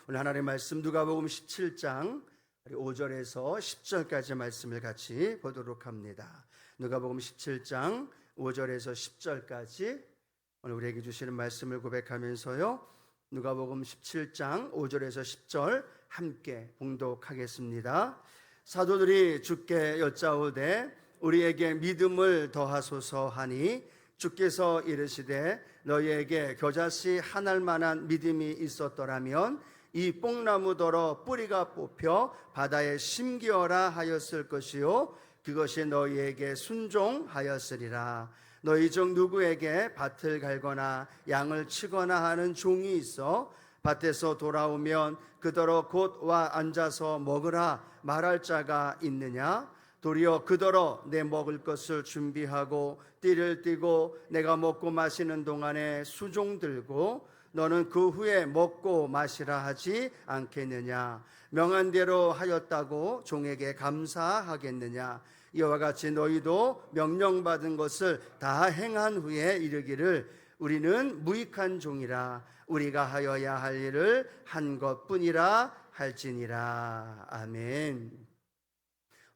오늘 하나님의 말씀 누가복음 17장 5절에서 10절까지 말씀을 같이 보도록 합니다. 누가복음 17장 5절에서 10절까지 오늘 우리에게 주시는 말씀을 고백하면서요, 누가복음 17장 5절에서 10절 함께 봉독하겠습니다. 사도들이 주께 여짜오되 우리에게 믿음을 더하소서 하니 주께서 이르시되 너희에게 겨자씨 한 알만한 믿음이 있었더라면 이 뽕나무더러 뿌리가 뽑혀 바다에 심기어라 하였을 것이요 그것이 너희에게 순종하였으리라. 너희 중 누구에게 밭을 갈거나 양을 치거나 하는 종이 있어 밭에서 돌아오면 그더러 곧 와 앉아서 먹으라 말할 자가 있느냐? 도리어 그더러 내 먹을 것을 준비하고 띠를 띠고 내가 먹고 마시는 동안에 수종 들고 너는 그 후에 먹고 마시라 하지 않겠느냐? 명한 대로 하였다고 종에게 감사하겠느냐? 이와 같이 너희도 명령받은 것을 다 행한 후에 이르기를 우리는 무익한 종이라 우리가 하여야 할 일을 한 것뿐이라 할지니라. 아멘.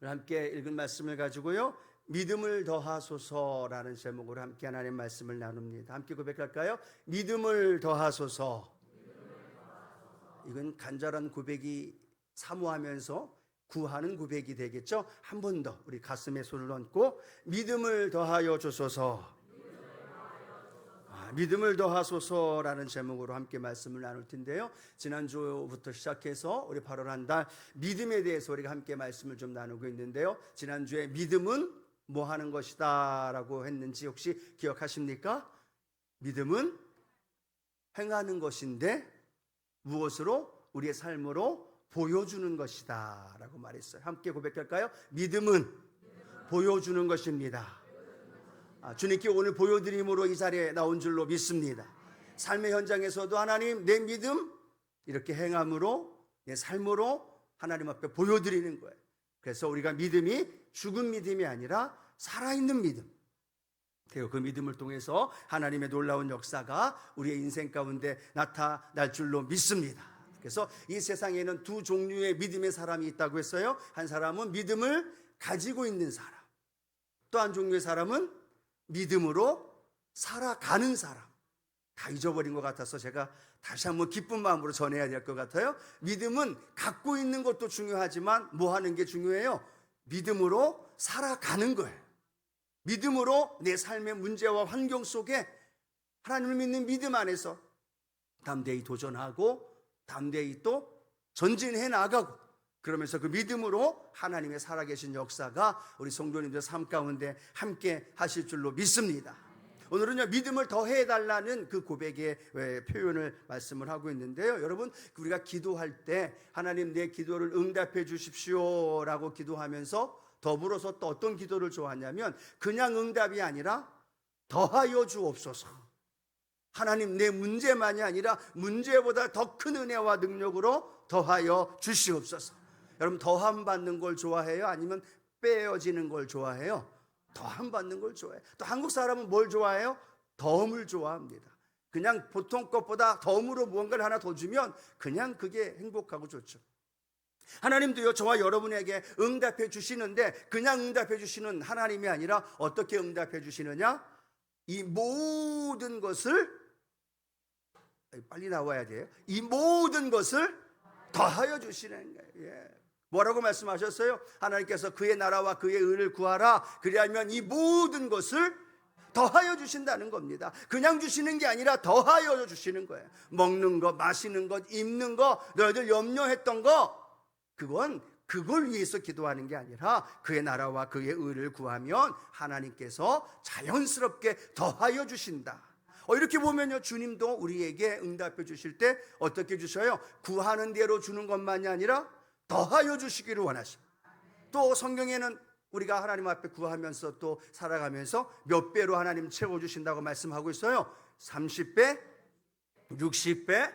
오늘 함께 읽은 말씀을 가지고요, 믿음을 더하소서라는 제목으로 함께 하나님의 말씀을 나눕니다. 함께 고백할까요? 믿음을 더하소서. 이건 간절한 고백이 사모하면서 구하는 고백이 되겠죠. 한 번 더 우리 가슴에 손을 얹고 믿음을 더하여 주소서. 믿음을 더하소서라는 제목으로 함께 말씀을 나눌 텐데요, 지난주부터 시작해서 우리 8월 한 달 믿음에 대해서 우리가 함께 말씀을 좀 나누고 있는데요, 지난주에 믿음은 뭐 하는 것이다 라고 했는지 혹시 기억하십니까? 믿음은 행하는 것인데 무엇으로? 우리의 삶으로 보여주는 것이다 라고 말했어요. 함께 고백할까요? 믿음은 보여주는 것입니다. 주님께 오늘 보여드림으로 이 자리에 나온 줄로 믿습니다. 삶의 현장에서도 하나님, 내 믿음 이렇게 행함으로, 내 삶으로 하나님 앞에 보여드리는 거예요. 그래서 우리가 믿음이 죽은 믿음이 아니라 살아있는 믿음, 그리고 그 믿음을 통해서 하나님의 놀라운 역사가 우리의 인생 가운데 나타날 줄로 믿습니다. 그래서 이 세상에는 두 종류의 믿음의 사람이 있다고 했어요. 한 사람은 믿음을 가지고 있는 사람, 또 한 종류의 사람은 믿음으로 살아가는 사람. 다 잊어버린 것 같아서 제가 다시 한번 기쁜 마음으로 전해야 될 것 같아요. 믿음은 갖고 있는 것도 중요하지만 뭐 하는 게 중요해요? 믿음으로 살아가는 거예요. 믿음으로 내 삶의 문제와 환경 속에 하나님을 믿는 믿음 안에서 담대히 도전하고 담대히 또 전진해 나가고, 그러면서 그 믿음으로 하나님의 살아계신 역사가 우리 성도님들 삶 가운데 함께 하실 줄로 믿습니다. 오늘은요, 믿음을 더해달라는 그 고백의 표현을 말씀을 하고 있는데요, 여러분, 우리가 기도할 때 하나님 내 기도를 응답해 주십시오 라고 기도하면서 더불어서 또 어떤 기도를 좋아하냐면 그냥 응답이 아니라 더하여 주옵소서. 하나님, 내 문제만이 아니라 문제보다 더 큰 은혜와 능력으로 더하여 주시옵소서. 여러분, 더함 받는 걸 좋아해요? 아니면 빼어지는 걸 좋아해요? 더함 받는 걸 좋아해요. 또 한국 사람은 뭘 좋아해요? 덤을 좋아합니다. 그냥 보통 것보다 덤으로 무언가를 하나 더 주면 그냥 그게 행복하고 좋죠. 하나님도요, 저와 여러분에게 응답해 주시는데 그냥 응답해 주시는 하나님이 아니라 어떻게 응답해 주시느냐? 이 모든 것을, 빨리 나와야 돼요. 이 모든 것을 더하여 주시는 거예요. 예. 뭐라고 말씀하셨어요? 하나님께서 그의 나라와 그의 의를 구하라. 그리하면 이 모든 것을 더하여 주신다는 겁니다. 그냥 주시는 게 아니라 더하여 주시는 거예요. 먹는 것, 마시는 것, 입는 것, 너희들 염려했던 거, 그걸 위해서 기도하는 게 아니라 그의 나라와 그의 의를 구하면 하나님께서 자연스럽게 더하여 주신다. 이렇게 보면요, 주님도 우리에게 응답해 주실 때 어떻게 주셔요? 구하는 대로 주는 것만이 아니라 더하여 주시기를 원하십니다. 또 성경에는 우리가 하나님 앞에 구하면서 또 살아가면서 몇 배로 하나님 채워주신다고 말씀하고 있어요. 30배, 60배,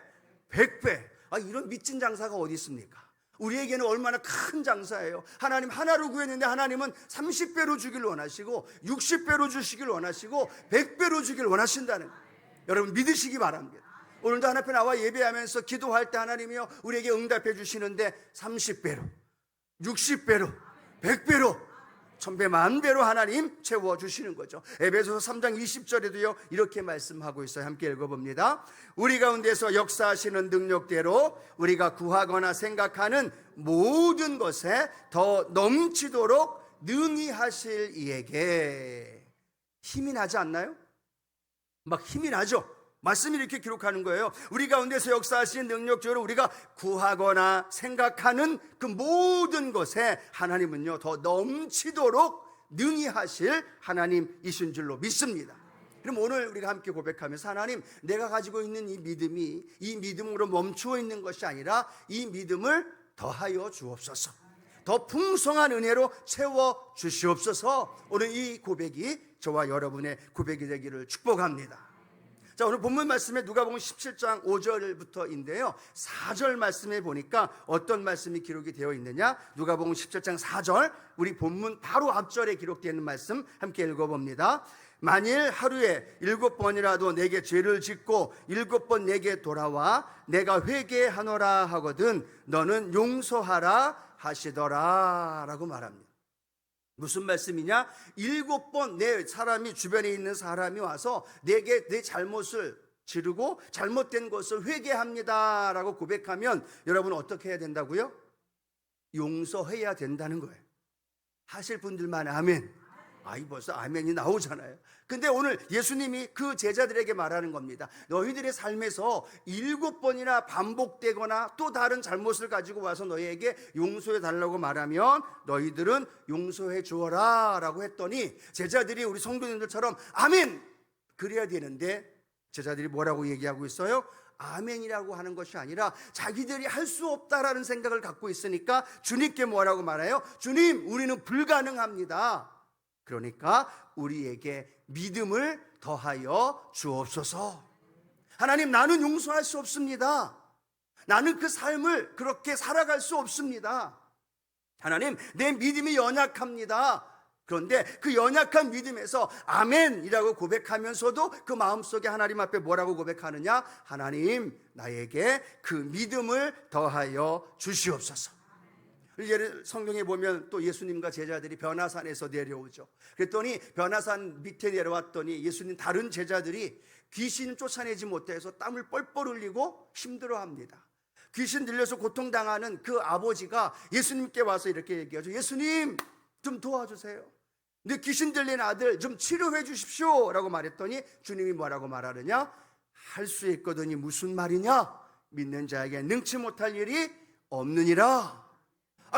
100배. 이런 미친 장사가 어디 있습니까? 우리에게는 얼마나 큰 장사예요. 하나님 하나로 구했는데 하나님은 30배로 주길 원하시고 60배로 주시길 원하시고 100배로 주길 원하신다는 거예요. 여러분 믿으시기 바랍니다. 오늘도 하나님 앞에 나와 예배하면서 기도할 때 하나님이요 우리에게 응답해 주시는데 30배로 60배로 100배로 1000배 만배로 하나님 채워주시는 거죠. 에베소서 3장 20절에도요 이렇게 말씀하고 있어요. 함께 읽어봅니다. 우리 가운데서 역사하시는 능력대로 우리가 구하거나 생각하는 모든 것에 더 넘치도록 능히 하실 이에게. 힘이 나지 않나요? 막 힘이 나죠. 말씀이 이렇게 기록하는 거예요. 우리 가운데서 역사하시는 능력대로 우리가 구하거나 생각하는 그 모든 것에 하나님은요 더 넘치도록 능히 하실 하나님이신 줄로 믿습니다. 그럼 오늘 우리가 함께 고백하면서 하나님, 내가 가지고 있는 이 믿음이 이 믿음으로 멈추어 있는 것이 아니라 이 믿음을 더하여 주옵소서, 더 풍성한 은혜로 채워 주시옵소서. 오늘 이 고백이 저와 여러분의 고백이 되기를 축복합니다. 자, 오늘 본문 말씀에 누가복음 17장 5절부터인데요 4절 말씀에 보니까 어떤 말씀이 기록이 되어 있느냐, 누가복음 17장 4절, 우리 본문 바로 앞절에 기록되어 있는 말씀 함께 읽어봅니다. 만일 하루에 7번이라도 내게 죄를 짓고 7번 내게 돌아와 내가 회개하노라 하거든 너는 용서하라 하시더라 라고 말합니다. 무슨 말씀이냐? 7번 내 사람이, 주변에 있는 사람이 와서 내게 내 잘못을 지르고 잘못된 것을 회개합니다 라고 고백하면 여러분 어떻게 해야 된다고요? 용서해야 된다는 거예요. 하실 분들만 아멘. 아이, 벌써 아멘이 나오잖아요. 근데 오늘 예수님이 그 제자들에게 말하는 겁니다. 너희들의 삶에서 7번이나 반복되거나 또 다른 잘못을 가지고 와서 너희에게 용서해 달라고 말하면 너희들은 용서해 주어라 라고 했더니 제자들이 우리 성도님들처럼 아멘! 그래야 되는데 제자들이 뭐라고 얘기하고 있어요? 아멘이라고 하는 것이 아니라 자기들이 할 수 없다라는 생각을 갖고 있으니까 주님께 뭐라고 말해요? 주님, 우리는 불가능합니다. 그러니까 우리에게 믿음을 더하여 주옵소서. 하나님, 나는 용서할 수 없습니다. 나는 그 삶을 그렇게 살아갈 수 없습니다. 하나님, 내 믿음이 연약합니다. 그런데 그 연약한 믿음에서 아멘이라고 고백하면서도 그 마음속에 하나님 앞에 뭐라고 고백하느냐? 하나님, 나에게 그 믿음을 더하여 주시옵소서. 예를 성경에 보면 또 예수님과 제자들이 변화산에서 내려오죠. 그랬더니 변화산 밑에 내려왔더니 예수님 다른 제자들이 귀신 쫓아내지 못해서 땀을 뻘뻘 흘리고 힘들어합니다. 귀신 들려서 고통당하는 그 아버지가 예수님께 와서 이렇게 얘기하죠. 예수님, 좀 도와주세요. 내 귀신 들린 아들 좀 치료해 주십시오 라고 말했더니 주님이 뭐라고 말하느냐? 할 수 있거든이 무슨 말이냐? 믿는 자에게 능치 못할 일이 없느니라.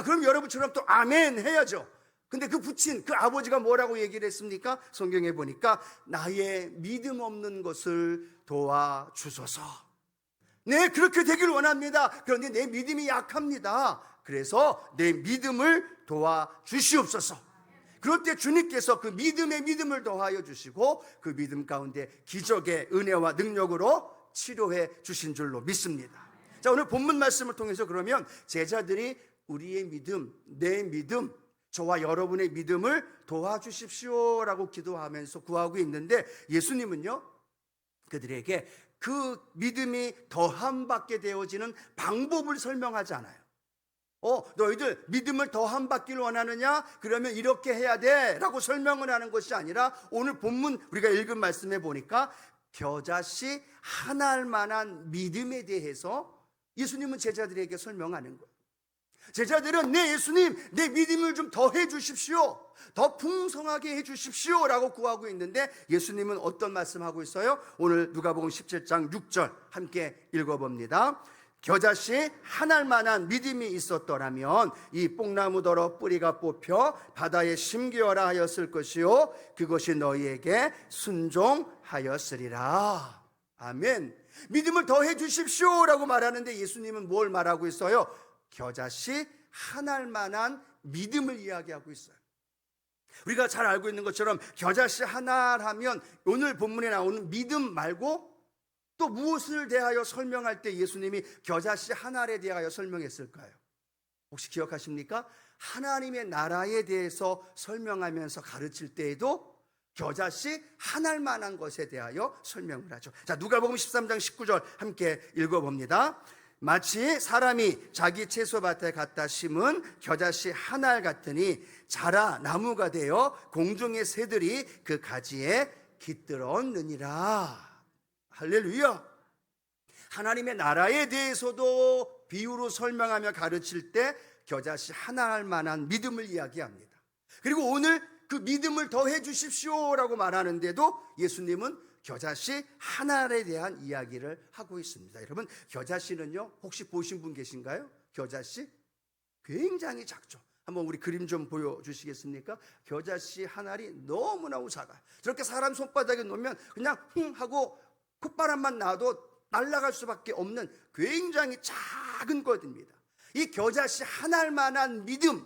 그럼 여러분처럼 또 아멘 해야죠. 근데 그 부친 그 아버지가 뭐라고 얘기를 했습니까? 성경에 보니까 나의 믿음 없는 것을 도와주소서. 네, 그렇게 되길 원합니다. 그런데 내 믿음이 약합니다. 그래서 내 믿음을 도와주시옵소서. 그럴 때 주님께서 그 믿음의 믿음을 더하여 주시고 그 믿음 가운데 기적의 은혜와 능력으로 치료해 주신 줄로 믿습니다. 자, 오늘 본문 말씀을 통해서 그러면 제자들이 우리의 믿음, 내 믿음, 저와 여러분의 믿음을 도와주십시오라고 기도하면서 구하고 있는데 예수님은요 그들에게 그 믿음이 더함 받게 되어지는 방법을 설명하지 않아요. 너희들 믿음을 더함 받기를 원하느냐? 그러면 이렇게 해야 돼 라고 설명을 하는 것이 아니라 오늘 본문 우리가 읽은 말씀에 보니까 겨자씨 하나할 만한 믿음에 대해서 예수님은 제자들에게 설명하는 거예요. 제자들은 네 예수님, 내 믿음을 좀 더해 주십시오, 더 풍성하게 해 주십시오 라고 구하고 있는데 예수님은 어떤 말씀하고 있어요? 오늘 누가복음 17장 6절 함께 읽어봅니다. 겨자씨 하나할 만한 믿음이 있었더라면 이 뽕나무더러 뿌리가 뽑혀 바다에 심기어라 하였을 것이요 그것이 너희에게 순종하였으리라. 아멘. 믿음을 더해 주십시오 라고 말하는데 예수님은 뭘 말하고 있어요? 겨자씨 하나할 만한 믿음을 이야기하고 있어요. 우리가 잘 알고 있는 것처럼 겨자씨 하나하면 오늘 본문에 나오는 믿음 말고 또 무엇을 대하여 설명할 때 예수님이 겨자씨 하나에 대하여 설명했을까요? 혹시 기억하십니까? 하나님의 나라에 대해서 설명하면서 가르칠 때에도 겨자씨 한 알만한 것에 대하여 설명을 하죠. 자, 누가복음 13장 19절 함께 읽어봅니다. 마치 사람이 자기 채소밭에 갖다 심은 겨자씨 한 알 같으니 자라 나무가 되어 공중의 새들이 그 가지에 깃들어 얹느니라. 할렐루야. 하나님의 나라에 대해서도 비유로 설명하며 가르칠 때 겨자씨 한 알만한 믿음을 이야기합니다. 그리고 오늘 그 믿음을 더해 주십시오라고 말하는데도 예수님은 겨자씨 한 알에 대한 이야기를 하고 있습니다. 여러분, 겨자씨는요, 혹시 보신 분 계신가요? 겨자씨 굉장히 작죠. 한번 우리 그림 좀 보여주시겠습니까? 겨자씨 한 알이 너무너무 작아요. 저렇게 사람 손바닥에 놓으면 그냥 하고 콧바람만 나도 날아갈 수밖에 없는 굉장히 작은 것입니다. 이 겨자씨 한 알만한 믿음,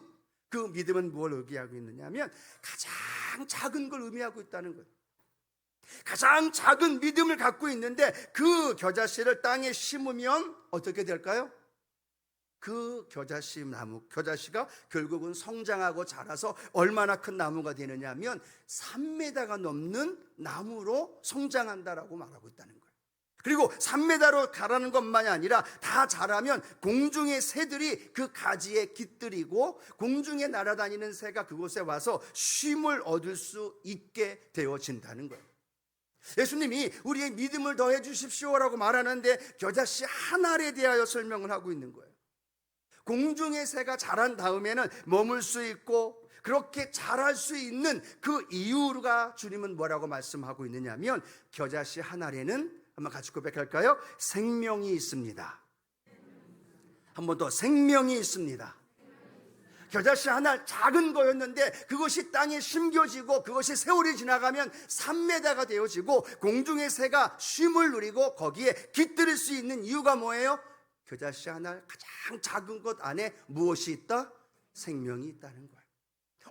그 믿음은 뭘 의미하고 있느냐 하면 가장 작은 걸 의미하고 있다는 거예요. 가장 작은 믿음을 갖고 있는데 그 겨자씨를 땅에 심으면 어떻게 될까요? 그 겨자씨 나무, 겨자씨가 결국은 성장하고 자라서 얼마나 큰 나무가 되느냐 하면 3m가 넘는 나무로 성장한다라고 말하고 있다는 거예요. 그리고 3m로 자라는 것만이 아니라 다 자라면 공중의 새들이 그 가지에 깃들이고 공중에 날아다니는 새가 그곳에 와서 쉼을 얻을 수 있게 되어진다는 거예요. 예수님이 우리의 믿음을 더해 주십시오라고 말하는데 겨자씨 한 알에 대하여 설명을 하고 있는 거예요. 공중의 새가 자란 다음에는 머물 수 있고 그렇게 자랄 수 있는 그 이유가 주님은 뭐라고 말씀하고 있느냐면 겨자씨 한 알에는 한번 같이 고백할까요? 생명이 있습니다. 한 번 더, 생명이 있습니다. 겨자씨 한 알 작은 거였는데 그것이 땅에 심겨지고 그것이 세월이 지나가면 3m가 되어지고 공중의 새가 쉼을 누리고 거기에 깃들일 수 있는 이유가 뭐예요? 겨자씨 한 알 가장 작은 것 안에 무엇이 있다? 생명이 있다는 거예요.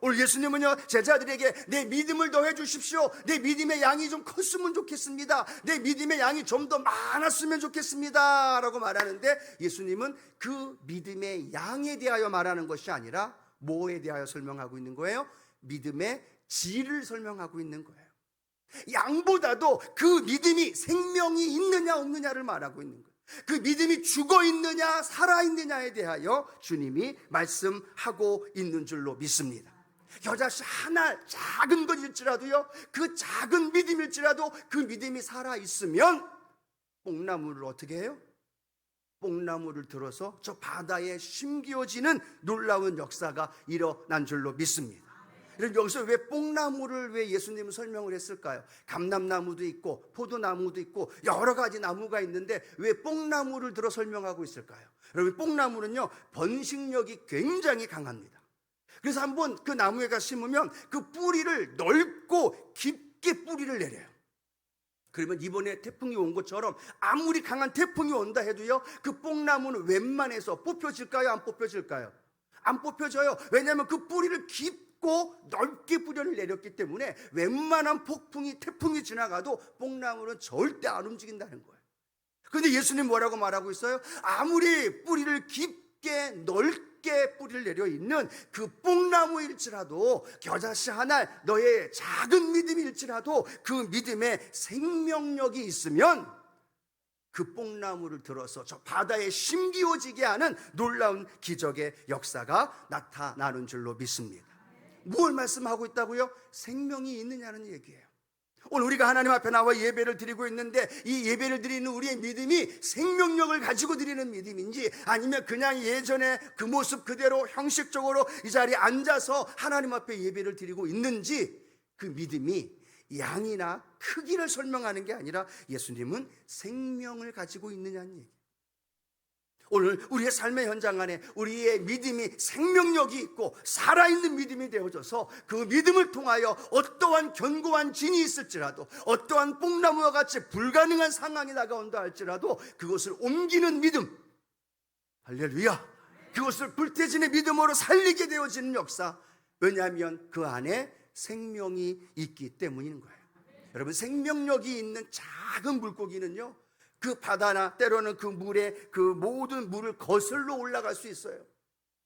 오늘 예수님은요, 제자들에게 내 믿음을 더해 주십시오. 내 믿음의 양이 좀 컸으면 좋겠습니다. 내 믿음의 양이 좀 더 많았으면 좋겠습니다 라고 말하는데 예수님은 그 믿음의 양에 대하여 말하는 것이 아니라 뭐에 대하여 설명하고 있는 거예요? 믿음의 질을 설명하고 있는 거예요. 양보다도 그 믿음이 생명이 있느냐 없느냐를 말하고 있는 거예요. 그 믿음이 죽어 있느냐 살아 있느냐에 대하여 주님이 말씀하고 있는 줄로 믿습니다. 겨자씨 하나 작은 것일지라도요, 그 작은 믿음일지라도 그 믿음이 살아있으면 뽕나무를 어떻게 해요? 뽕나무를 들어서 저 바다에 심겨지는 놀라운 역사가 일어난 줄로 믿습니다. 여기서 왜 뽕나무를 왜 예수님은 설명을 했을까요? 감람나무도 있고 포도나무도 있고 여러 가지 나무가 있는데 왜 뽕나무를 들어 설명하고 있을까요? 여러분, 뽕나무는요 번식력이 굉장히 강합니다. 그래서 한번 그 나무에가 심으면 그 뿌리를 넓고 깊게 뿌리를 내려요. 그러면 이번에 태풍이 온 것처럼 아무리 강한 태풍이 온다 해도요, 그 뽕나무는 웬만해서 뽑혀질까요? 안 뽑혀질까요? 안 뽑혀져요. 왜냐하면 그 뿌리를 깊고 넓게 뿌리를 내렸기 때문에 웬만한 폭풍이 태풍이 지나가도 뽕나무는 절대 안 움직인다는 거예요. 그런데 예수님 뭐라고 말하고 있어요? 아무리 뿌리를 깊게 넓게 뿌리를 내려 있는 그 뽕나무일지라도 겨자씨 하나 너의 작은 믿음일지라도 그 믿음에 생명력이 있으면 그 뽕나무를 들어서 저 바다에 심기어지게 하는 놀라운 기적의 역사가 나타나는 줄로 믿습니다. 무엇을 말씀하고 있다고요? 생명이 있느냐는 얘기예요. 오늘 우리가 하나님 앞에 나와 예배를 드리고 있는데 이 예배를 드리는 우리의 믿음이 생명력을 가지고 드리는 믿음인지 아니면 그냥 예전에 그 모습 그대로 형식적으로 이 자리에 앉아서 하나님 앞에 예배를 드리고 있는지 그 믿음이 양이나 크기를 설명하는 게 아니라 예수님은 생명을 가지고 있느냐는 얘기. 오늘 우리의 삶의 현장 안에 우리의 믿음이 생명력이 있고 살아있는 믿음이 되어져서 그 믿음을 통하여 어떠한 견고한 진이 있을지라도 어떠한 뽕나무와 같이 불가능한 상황이 다가온다 할지라도 그것을 옮기는 믿음, 할렐루야, 그것을 불태진의 믿음으로 살리게 되어지는 역사. 왜냐하면 그 안에 생명이 있기 때문인 거예요. 여러분, 생명력이 있는 작은 물고기는요 그 바다나 때로는 그 물에 그 모든 물을 거슬러 올라갈 수 있어요.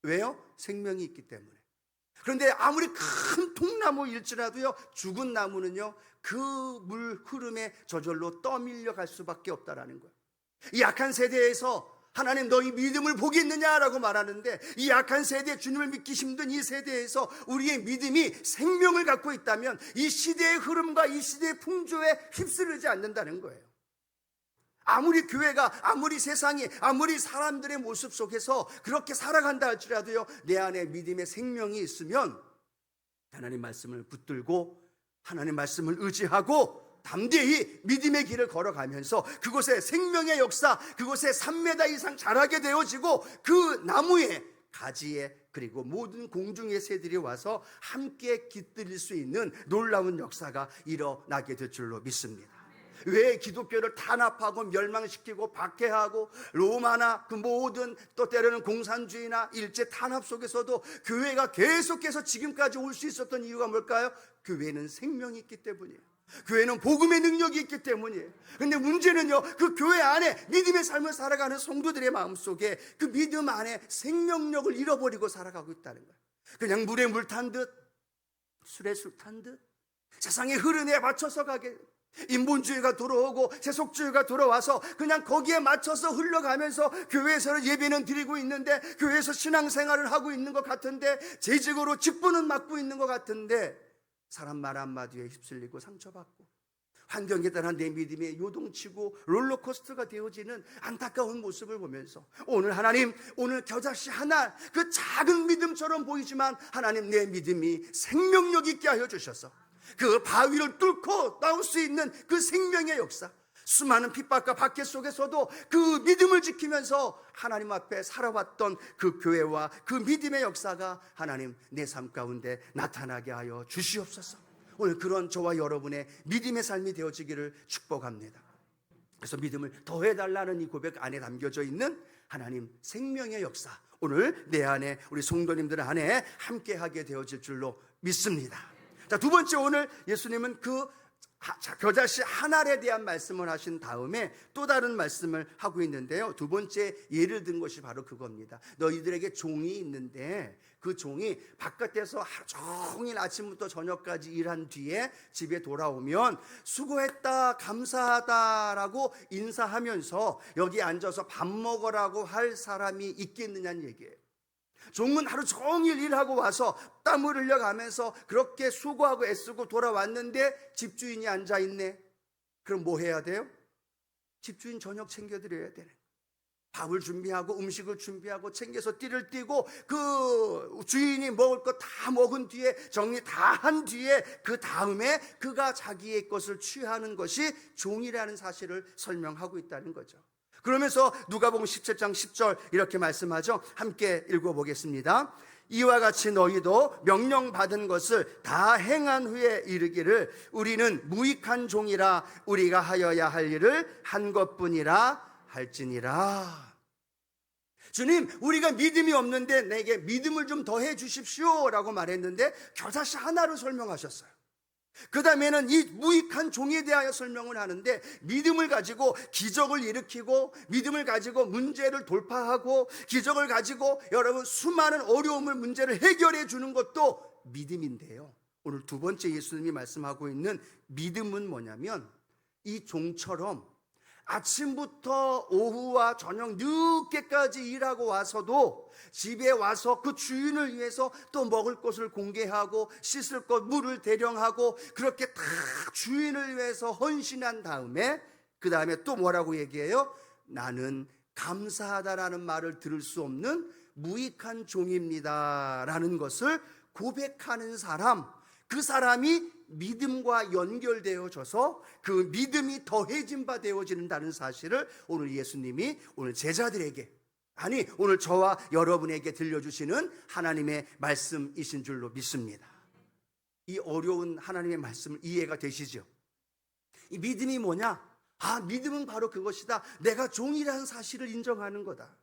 왜요? 생명이 있기 때문에. 그런데 아무리 큰 통나무일지라도요, 죽은 나무는요 그 물 흐름에 저절로 떠밀려 갈 수밖에 없다라는 거예요. 이 약한 세대에서 하나님 너희 믿음을 보겠느냐라고 말하는데, 이 약한 세대, 주님을 믿기 힘든 이 세대에서 우리의 믿음이 생명을 갖고 있다면 이 시대의 흐름과 이 시대의 풍조에 휩쓸리지 않는다는 거예요. 아무리 교회가, 아무리 세상이, 아무리 사람들의 모습 속에서 그렇게 살아간다 할지라도요, 내 안에 믿음의 생명이 있으면 하나님 말씀을 붙들고 하나님 말씀을 의지하고 담대히 믿음의 길을 걸어가면서 그곳에 생명의 역사, 그곳에 3m 이상 자라게 되어지고 그 나무에, 가지에, 그리고 모든 공중의 새들이 와서 함께 깃들일 수 있는 놀라운 역사가 일어나게 될 줄로 믿습니다. 왜 기독교를 탄압하고 멸망시키고 박해하고 로마나 그 모든, 또 때로는 공산주의나 일제 탄압 속에서도 교회가 계속해서 지금까지 올 수 있었던 이유가 뭘까요? 교회는 생명이 있기 때문이에요. 교회는 복음의 능력이 있기 때문이에요. 그런데 문제는요, 그 교회 안에 믿음의 삶을 살아가는 성도들의 마음속에 그 믿음 안에 생명력을 잃어버리고 살아가고 있다는 거예요. 그냥 물에 물 탄 듯, 술에 술 탄 듯 세상의 흐름에 맞춰서 가게, 인본주의가 들어오고 세속주의가 들어와서 그냥 거기에 맞춰서 흘러가면서 교회에서는 예배는 드리고 있는데, 교회에서 신앙생활을 하고 있는 것 같은데, 재직으로 직분은 맡고 있는 것 같은데, 사람 말 한마디에 휩쓸리고 상처받고 환경에 따라 내 믿음이 요동치고 롤러코스터가 되어지는 안타까운 모습을 보면서 오늘 하나님, 오늘 겨자씨 하나, 그 작은 믿음처럼 보이지만 하나님 내 믿음이 생명력 있게 하여 주셔서 그 바위를 뚫고 나올 수 있는 그 생명의 역사, 수많은 핍박과 박해 속에서도 그 믿음을 지키면서 하나님 앞에 살아왔던 그 교회와 그 믿음의 역사가 하나님 내 삶 가운데 나타나게 하여 주시옵소서. 오늘 그런 저와 여러분의 믿음의 삶이 되어지기를 축복합니다. 그래서 믿음을 더해달라는 이 고백 안에 담겨져 있는 하나님 생명의 역사, 오늘 내 안에, 우리 성도님들 안에 함께하게 되어질 줄로 믿습니다. 자, 두 번째, 오늘 예수님은 그 겨자씨 한 알에 대한 말씀을 하신 다음에 또 다른 말씀을 하고 있는데요, 두 번째 예를 든 것이 바로 그겁니다. 너희들에게 종이 있는데 그 종이 바깥에서 하루 종일 아침부터 저녁까지 일한 뒤에 집에 돌아오면 수고했다, 감사하다라고 인사하면서 여기 앉아서 밥 먹으라고 할 사람이 있겠느냐는 얘기예요. 종은 하루 종일 일하고 와서 땀을 흘려가면서 그렇게 수고하고 애쓰고 돌아왔는데 집주인이 앉아있네. 그럼 뭐 해야 돼요? 집주인 저녁 챙겨드려야 되네. 밥을 준비하고 음식을 준비하고 챙겨서 띠를 띠고 그 주인이 먹을 거 다 먹은 뒤에, 정리 다 한 뒤에 그 다음에 그가 자기의 것을 취하는 것이 종이라는 사실을 설명하고 있다는 거죠. 그러면서 누가복음 17장 10절 이렇게 말씀하죠. 함께 읽어보겠습니다. 이와 같이 너희도 명령받은 것을 다 행한 후에 이르기를 우리는 무익한 종이라 우리가 하여야 할 일을 한 것뿐이라 할지니라. 주님, 우리가 믿음이 없는데 내게 믿음을 좀 더해 주십시오 라고 말했는데 겨자씨 하나로 설명하셨어요. 그 다음에는 이 무익한 종에 대하여 설명을 하는데, 믿음을 가지고 기적을 일으키고 믿음을 가지고 문제를 돌파하고 기적을 가지고 여러분 수많은 어려움을, 문제를 해결해 주는 것도 믿음인데요, 오늘 두 번째 예수님이 말씀하고 있는 믿음은 뭐냐면 이 종처럼 아침부터 오후와 저녁 늦게까지 일하고 와서도 집에 와서 그 주인을 위해서 또 먹을 것을 공개하고 씻을 것, 물을 대령하고 그렇게 다 주인을 위해서 헌신한 다음에 그 다음에 또 뭐라고 얘기해요? 나는 감사하다라는 말을 들을 수 없는 무익한 종입니다 라는 것을 고백하는 사람, 그 사람이 믿음과 연결되어져서 그 믿음이 더해진 바 되어진다는 사실을 오늘 예수님이 오늘 제자들에게, 아니 오늘 저와 여러분에게 들려주시는 하나님의 말씀이신 줄로 믿습니다. 이 어려운 하나님의 말씀을 이해가 되시죠? 이 믿음이 뭐냐? 아, 믿음은 바로 그것이다. 내가 종이라는 사실을 인정하는 거다.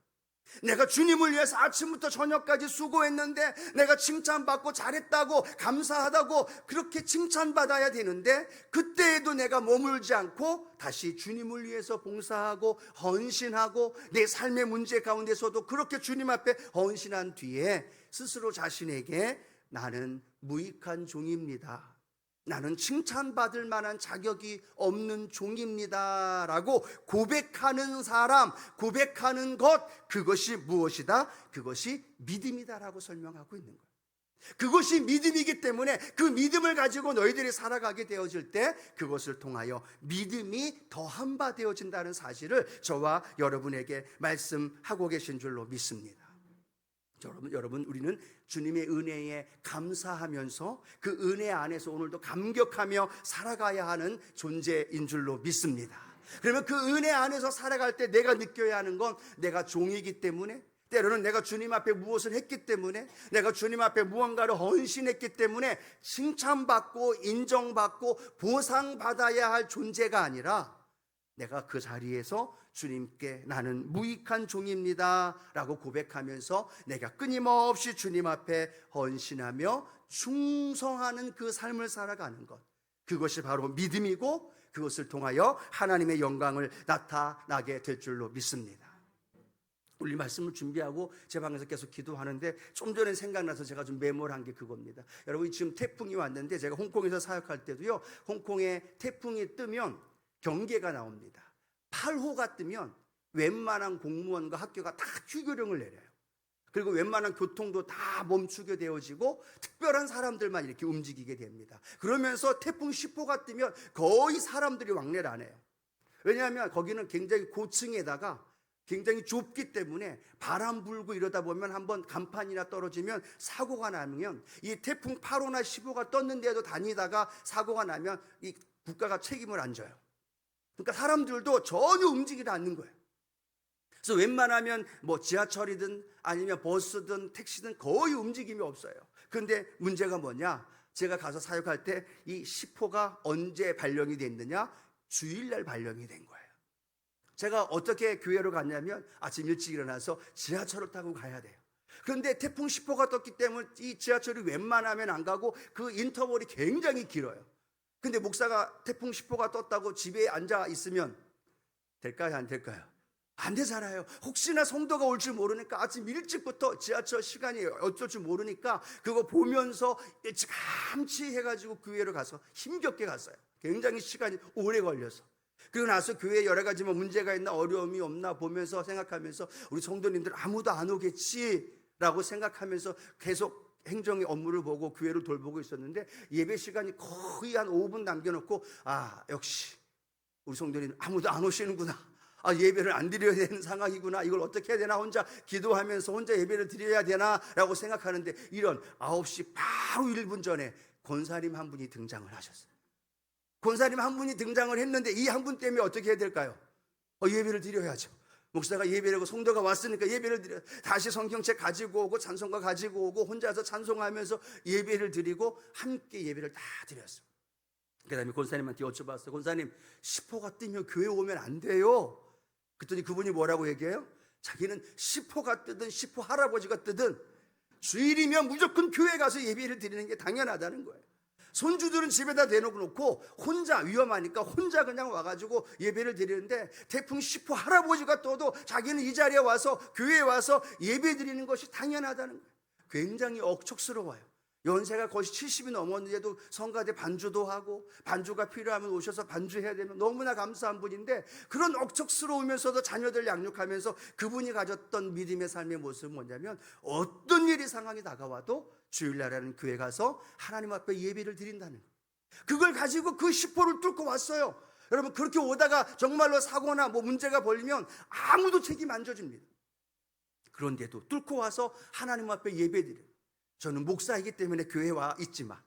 내가 주님을 위해서 아침부터 저녁까지 수고했는데 내가 칭찬받고 잘했다고, 감사하다고 그렇게 칭찬받아야 되는데, 그때에도 내가 머물지 않고 다시 주님을 위해서 봉사하고 헌신하고 내 삶의 문제 가운데서도 그렇게 주님 앞에 헌신한 뒤에 스스로 자신에게 나는 무익한 종입니다. 나는 칭찬받을 만한 자격이 없는 종입니다 라고 고백하는 사람, 고백하는 것, 그것이 무엇이다? 그것이 믿음이다 라고 설명하고 있는 거예요. 그것이 믿음이기 때문에 그 믿음을 가지고 너희들이 살아가게 되어질 때 그것을 통하여 믿음이 더한 바 되어진다는 사실을 저와 여러분에게 말씀하고 계신 줄로 믿습니다. 여러분, 우리는 주님의 은혜에 감사하면서 그 은혜 안에서 오늘도 감격하며 살아가야 하는 존재인 줄로 믿습니다. 그러면 그 은혜 안에서 살아갈 때 내가 느껴야 하는 건 내가 종이기 때문에, 때로는 내가 주님 앞에 무엇을 했기 때문에, 내가 주님 앞에 무언가를 헌신했기 때문에 칭찬받고 인정받고 보상받아야 할 존재가 아니라 내가 그 자리에서 주님께 나는 무익한 종입니다 라고 고백하면서 내가 끊임없이 주님 앞에 헌신하며 충성하는 그 삶을 살아가는 것, 그것이 바로 믿음이고 그것을 통하여 하나님의 영광을 나타나게 될 줄로 믿습니다. 우리 말씀을 준비하고 제 방에서 계속 기도하는데 좀 전에 생각나서 제가 좀 메모를 한 게 그겁니다. 여러분, 지금 태풍이 왔는데 제가 홍콩에서 사역할 때도요, 홍콩에 태풍이 뜨면 경계가 나옵니다. 8호가 뜨면 웬만한 공무원과 학교가 다 휴교령을 내려요. 그리고 웬만한 교통도 다 멈추게 되어지고 특별한 사람들만 이렇게 움직이게 됩니다. 그러면서 태풍 10호가 뜨면 거의 사람들이 왕래를 안 해요. 왜냐하면 거기는 굉장히 고층에다가 굉장히 좁기 때문에 바람 불고 이러다 보면 한번 간판이나 떨어지면 사고가 나면, 이 태풍 8호나 10호가 떴는데도 다니다가 사고가 나면 이 국가가 책임을 안 져요. 그러니까 사람들도 전혀 움직이지 않는 거예요. 그래서 웬만하면 뭐 지하철이든 아니면 버스든 택시든 거의 움직임이 없어요. 그런데 문제가 뭐냐? 제가 가서 사역할 때 이 10호가 언제 발령이 됐느냐? 주일날 발령이 된 거예요. 제가 어떻게 교회로 갔냐면 아침 일찍 일어나서 지하철을 타고 가야 돼요. 그런데 태풍 10호가 떴기 때문에 이 지하철이 웬만하면 안 가고 그 인터벌이 굉장히 길어요. 근데 목사가 태풍 10호가 떴다고 집에 앉아 있으면 될까요? 안 될까요? 안 되잖아요. 혹시나 성도가 올 줄 모르니까 아침 일찍부터 지하철 시간이 어쩔 줄 모르니까 그거 보면서 일찌감치 해가지고 교회로 가서 힘겹게 갔어요. 굉장히 시간이 오래 걸려서. 그리고 나서 교회에 여러 가지 뭐 문제가 있나 어려움이 없나 보면서 생각하면서 우리 성도님들 아무도 안 오겠지라고 생각하면서 계속 행정의 업무를 보고 교회를 돌보고 있었는데 예배 시간이 거의 한 5분 남겨놓고 역시 우리 성도님 아무도 안 오시는구나. 예배를 안 드려야 되는 상황이구나. 이걸 어떻게 해야 되나, 혼자 기도하면서 혼자 예배를 드려야 되나 라고 생각하는데 이런 9시 바로 1분 전에 권사님 한 분이 등장을 하셨어요. 권사님 한 분이 등장을 했는데 이 한 분 때문에 어떻게 해야 될까요? 예배를 드려야죠. 목사가 예배를 하고 성도가 왔으니까 예배를 드려, 다시 성경책 가지고 오고 찬송가 가지고 오고 혼자서 찬송하면서 예배를 드리고 함께 예배를 다 드렸어요. 그 다음에 권사님한테 여쭤봤어요. 권사님, 10호가 뜨면 교회 오면 안 돼요. 그랬더니 그분이 뭐라고 얘기해요? 자기는 10호가 뜨든 10호 할아버지가 뜨든 주일이면 무조건 교회 가서 예배를 드리는 게 당연하다는 거예요. 손주들은 집에다 대놓고 혼자 위험하니까 혼자 그냥 와가지고 예배를 드리는데 태풍 10호 할아버지가 떠도 자기는 이 자리에 와서 교회에 와서 예배 드리는 것이 당연하다는 거예요. 굉장히 억척스러워요. 연세가 거의 70이 넘었는데도 성가대 반주도 하고 반주가 필요하면 오셔서 반주해야 되면 너무나 감사한 분인데 그런 억척스러우면서도 자녀들 양육하면서 그분이 가졌던 믿음의 삶의 모습은 뭐냐면 어떤 일이 상황이 다가와도 주일날에는 교회 가서 하나님 앞에 예배를 드린다는 거예요. 그걸 가지고 그 10호를 뚫고 왔어요. 여러분, 그렇게 오다가 정말로 사고나 뭐 문제가 벌리면 아무도 책임 안 져줍니다. 그런데도 뚫고 와서 하나님 앞에 예배 드려요. 저는 목사이기 때문에 교회에 와 있지만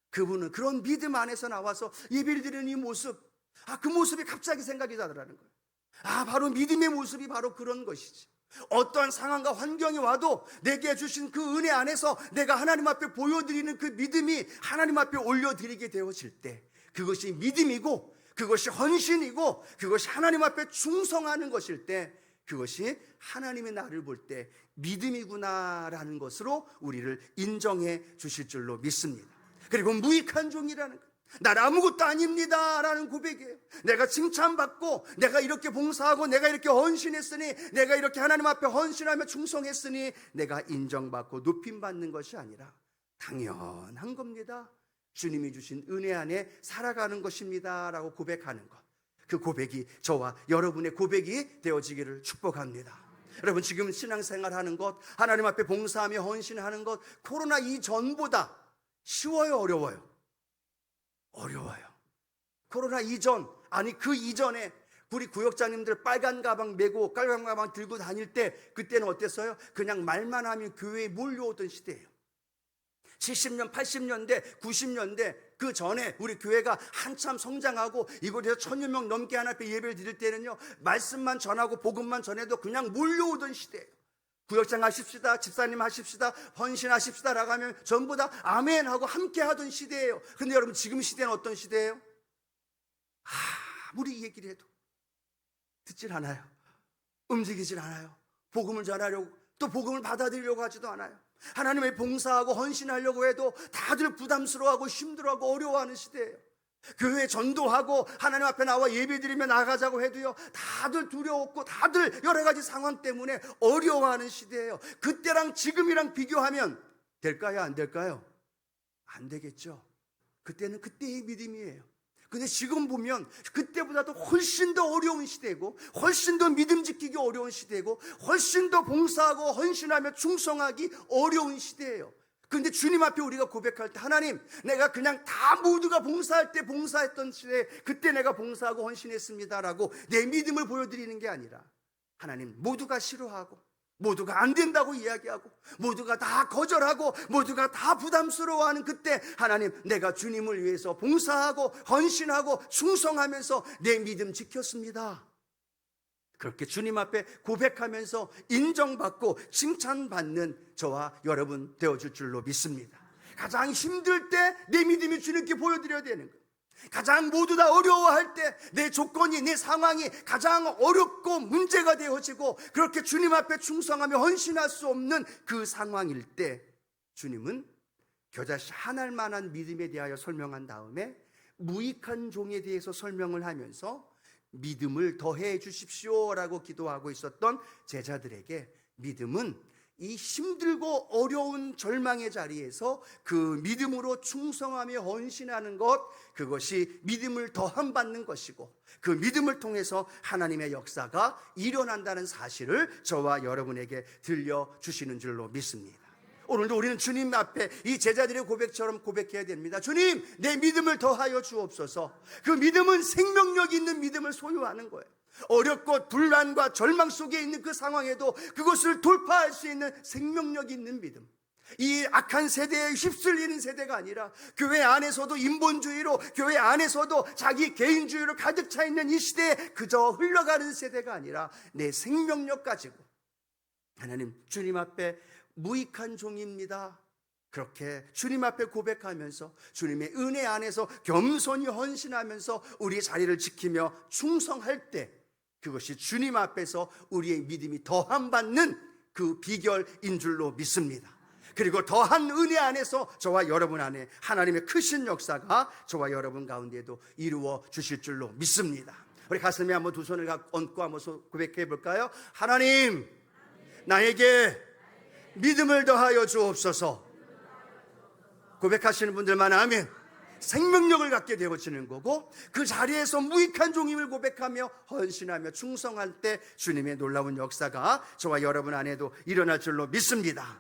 그분은 그런 믿음 안에서 나와서 예배를 드리는 이 모습, 그 모습이 갑자기 생각이 나더라는 거예요. 바로 믿음의 모습이 바로 그런 것이지. 어떠한 상황과 환경이 와도 내게 주신 그 은혜 안에서 내가 하나님 앞에 보여드리는 그 믿음이 하나님 앞에 올려드리게 되어질 때 그것이 믿음이고 그것이 헌신이고 그것이 하나님 앞에 충성하는 것일 때 그것이 하나님의 나를 볼 때 믿음이구나라는 것으로 우리를 인정해 주실 줄로 믿습니다. 그리고 무익한 종이라는 것, 난 아무것도 아닙니다 라는 고백이에요. 내가 칭찬받고 내가 이렇게 봉사하고 내가 이렇게 헌신했으니 내가 이렇게 하나님 앞에 헌신하며 충성했으니 내가 인정받고 높임받는 것이 아니라 당연한 겁니다. 주님이 주신 은혜 안에 살아가는 것입니다 라고 고백하는 것, 그 고백이 저와 여러분의 고백이 되어지기를 축복합니다. 여러분, 지금 신앙생활하는 것, 하나님 앞에 봉사하며 헌신하는 것, 코로나 이전보다 쉬워요, 어려워요? 어려워요. 코로나 이전, 아니 그 이전에 우리 구역장님들 빨간 가방 메고 빨간 가방 들고 다닐 때, 그때는 어땠어요? 그냥 말만 하면 교회에 몰려오던 시대예요. 70년, 80년대, 90년대 그 전에 우리 교회가 한참 성장하고 이곳에서 1000여 명 넘게 하나님 앞에 예배를 드릴 때는요, 말씀만 전하고 복음만 전해도 그냥 몰려오던 시대예요. 구역장 하십시다, 집사님 하십시다, 헌신하십시다 라고 하면 전부 다 아멘 하고 함께 하던 시대예요. 근데 여러분, 지금 시대는 어떤 시대예요? 아무리 얘기를 해도 듣질 않아요. 움직이질 않아요. 복음을 전하려고, 또 복음을 받아들이려고 하지도 않아요. 하나님의 봉사하고 헌신하려고 해도 다들 부담스러워하고 힘들어하고 어려워하는 시대예요. 교회 전도하고 하나님 앞에 나와 예배드리며 나가자고 해도요, 다들 두려웠고 다들 여러 가지 상황 때문에 어려워하는 시대예요. 그때랑 지금이랑 비교하면 될까요, 안 될까요? 안 되겠죠. 그때는 그때의 믿음이에요. 근데 지금 보면 그때보다도 훨씬 더 어려운 시대고, 훨씬 더 믿음 지키기 어려운 시대고, 훨씬 더 봉사하고 헌신하며 충성하기 어려운 시대예요. 그런데 주님 앞에 우리가 고백할 때, 하나님, 내가 그냥 다 모두가 봉사할 때 봉사했던 시대에 그때 내가 봉사하고 헌신했습니다라고 내 믿음을 보여드리는 게 아니라, 하나님, 모두가 싫어하고 모두가 안 된다고 이야기하고 모두가 다 거절하고 모두가 다 부담스러워하는 그때, 하나님, 내가 주님을 위해서 봉사하고 헌신하고 충성하면서 내 믿음 지켰습니다. 그렇게 주님 앞에 고백하면서 인정받고 칭찬받는 저와 여러분 되어줄 줄로 믿습니다. 가장 힘들 때 내 믿음이 주님께 보여드려야 되는 거예요. 가장 모두 다 어려워할 때, 내 조건이, 내 상황이 가장 어렵고 문제가 되어지고 그렇게 주님 앞에 충성하며 헌신할 수 없는 그 상황일 때, 주님은 겨자씨 한 알만한 믿음에 대하여 설명한 다음에 무익한 종에 대해서 설명을 하면서 믿음을 더해 주십시오라고 기도하고 있었던 제자들에게, 믿음은 이 힘들고 어려운 절망의 자리에서 그 믿음으로 충성하며 헌신하는 것, 그것이 믿음을 더함 받는 것이고, 그 믿음을 통해서 하나님의 역사가 일어난다는 사실을 저와 여러분에게 들려주시는 줄로 믿습니다. 오늘도 우리는 주님 앞에 이 제자들의 고백처럼 고백해야 됩니다. 주님, 내 믿음을 더하여 주옵소서. 그 믿음은 생명력 있는 믿음을 소유하는 거예요. 어렵고 불안과 절망 속에 있는 그 상황에도 그것을 돌파할 수 있는 생명력 있는 믿음, 이 악한 세대에 휩쓸리는 세대가 아니라, 교회 안에서도 인본주의로, 교회 안에서도 자기 개인주의로 가득 차 있는 이 시대에 그저 흘러가는 세대가 아니라, 내 생명력 가지고 하나님, 주님 앞에 무익한 종입니다, 그렇게 주님 앞에 고백하면서 주님의 은혜 안에서 겸손히 헌신하면서 우리의 자리를 지키며 충성할 때, 그것이 주님 앞에서 우리의 믿음이 더함 받는 그 비결인 줄로 믿습니다. 그리고 더한 은혜 안에서 저와 여러분 안에 하나님의 크신 역사가 저와 여러분 가운데도 이루어 주실 줄로 믿습니다. 우리 가슴에 한번 두 손을 얹고 한번 고백해 볼까요? 하나님, 나에게 믿음을 더하여 주옵소서. 고백하시는 분들만 아멘. 생명력을 갖게 되어지는 거고, 그 자리에서 무익한 종임을 고백하며 헌신하며 충성할 때 주님의 놀라운 역사가 저와 여러분 안에도 일어날 줄로 믿습니다.